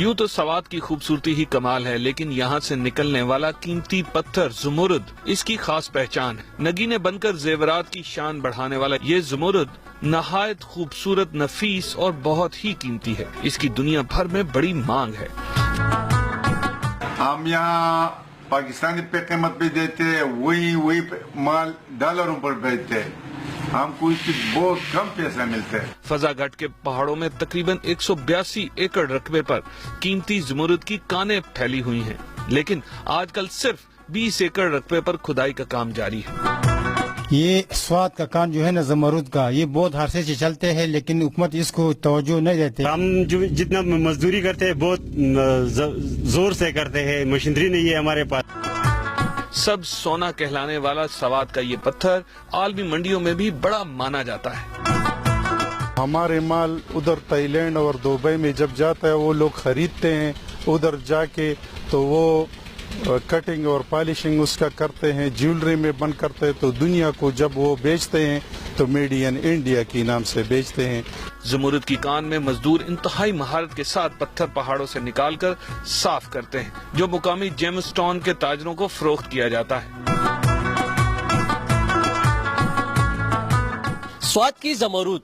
यूं तो सवात की खूबसूरती ही कमाल है, लेकिन यहाँ से निकलने वाला कीमती पत्थर ज़ुमुरुद इसकी खास पहचान है। नगीने बनकर जेवरात की शान बढ़ाने वाला ये ज़ुमुरुद नहायत खूबसूरत, नफीस और बहुत ही कीमती है। इसकी दुनिया भर में बड़ी मांग है। हम यहाँ पाकिस्तानी पे कीमत भी देते हैं, वही माल डॉलरों पर बेचते हैं। हमको इससे बहुत कम पैसा मिलता है। फजागट के पहाड़ों में तकरीबन 182 एकड़ रकबे पर कीमती ज़ुमुरुद की कानें फैली हुई हैं, लेकिन आजकल सिर्फ 20 एकड़ रकबे पर खुदाई का काम जारी है। ये स्वाद का काम जो है ना ज़मुरुद का, ये बहुत अरसे से चलते हैं, लेकिन हुकूमत इसको तवज्जो नहीं देते। हम जो जितना मजदूरी करते हैं बहुत जोर से करते हैं, मशीनरी नहीं है हमारे पास। सब सोना कहलाने वाला सवात का ये पत्थर आलमी मंडियों में भी बड़ा माना जाता है। हमारे माल उधर थाईलैंड और दुबई में जब जाता है वो लोग खरीदते हैं, उधर जाके तो वो कटिंग और पॉलिशिंग उसका करते हैं, ज्वेलरी में बंद करते हैं, तो दुनिया को जब वो बेचते हैं तो मेड इन इंडिया के नाम से बेचते हैं। ज़ुमुरुद की कान में मजदूर इंतहाई महारत के साथ पत्थर पहाड़ों से निकालकर साफ करते हैं, जो मुकामी जेमस्टोन के ताजरों को फरोख्त किया जाता है। स्वाद की ज़मुरुद